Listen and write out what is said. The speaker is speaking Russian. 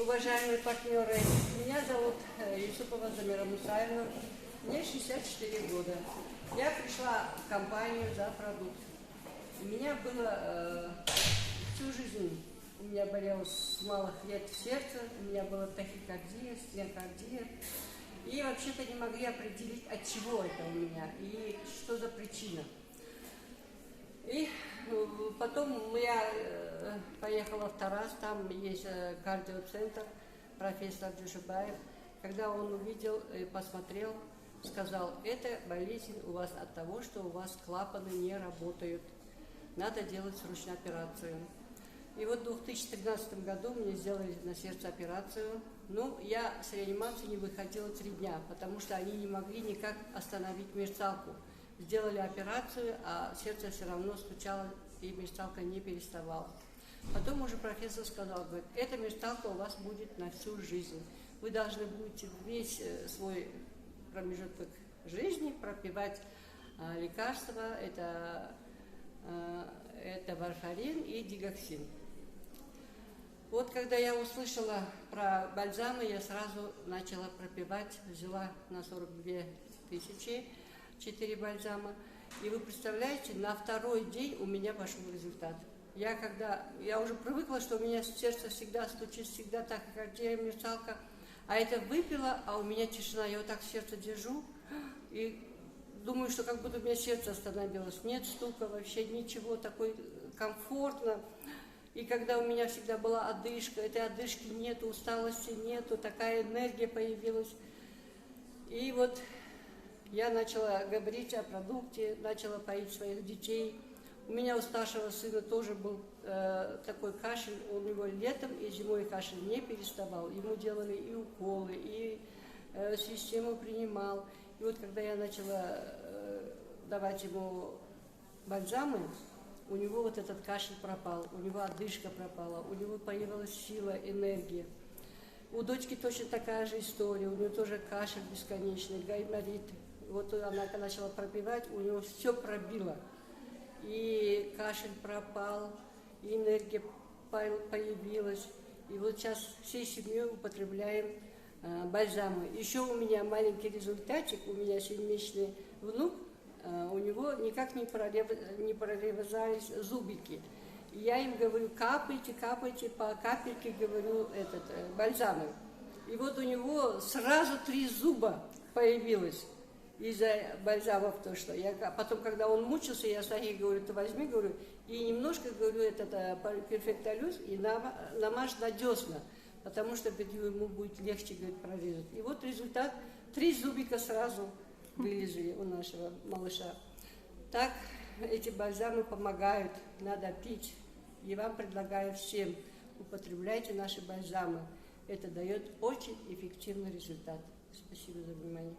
уважаемые партнеры, меня зовут Юсупова Замира Мусаевна, мне 64 года. Я пришла в компанию за продукт. У меня было всю жизнь, у меня болело с малых лет сердце, у меня была тахикардия, стенокардия. И вообще-то не могли определить, от чего это у меня и что за причина. И потом я поехала в Тарас, там есть кардиоцентр, профессор Джушибаев. Когда он увидел и посмотрел, сказал: это болезнь у вас от того, что у вас клапаны не работают. Надо делать срочно операцию. И вот в 2013 году мне сделали на сердце операцию. Ну, я с реанимации не выходила 3 дня, потому что они не могли никак остановить мерцалку. Сделали операцию, а сердце все равно стучало, и мерцалка не переставала. Потом уже профессор сказал, говорит, эта мерцалка у вас будет на всю жизнь. Вы должны будете весь свой промежуток жизни пропивать лекарства, это варфарин и дигоксин. Вот когда я услышала про бальзамы, я сразу начала пропивать, взяла на 42 тысячи 4 бальзама. И вы представляете, на 2-й день у меня пошел результат. Я уже привыкла, что у меня сердце всегда стучит, всегда тахикардия, мерцалка. А это выпила, а у меня тишина. Я вот так сердце держу и думаю, что как будто у меня сердце остановилось. Нет стука, вообще ничего, такой комфортно. И когда у меня всегда была одышка, этой одышки нету, усталости нету, такая энергия появилась. И вот я начала говорить о продукте, начала поить своих детей. У меня у старшего сына тоже был такой кашель, у него летом и зимой кашель не переставал. Ему делали и уколы, и систему принимал. И вот когда я начала давать ему бальзамы, у него вот этот кашель пропал, у него одышка пропала, у него появилась сила, энергия. У дочки точно такая же история, у нее тоже кашель бесконечный, гайморит. Вот она начала пропивать, у него все пробило. И кашель пропал, и энергия появилась. И вот сейчас всей семьей употребляем бальзамы. Еще у меня маленький результатик, у меня 7-месячный внук, у него никак не прорезались зубики. И я им говорю, капайте, капайте, по капельке, говорю, бальзамы. И вот у него сразу 3 зуба появилось из-за бальзамов. То, что потом, когда он мучился, я Сахе говорю, ты возьми, говорю, и немножко, говорю, перфектолюз, и намажь на десна, потому что ему будет легче, говорит, прорезать. И вот результат, 3 зубика сразу вылезли у нашего малыша. Так эти бальзамы помогают, надо пить. И вам предлагаю всем, употребляйте наши бальзамы. Это дает очень эффективный результат. Спасибо за внимание.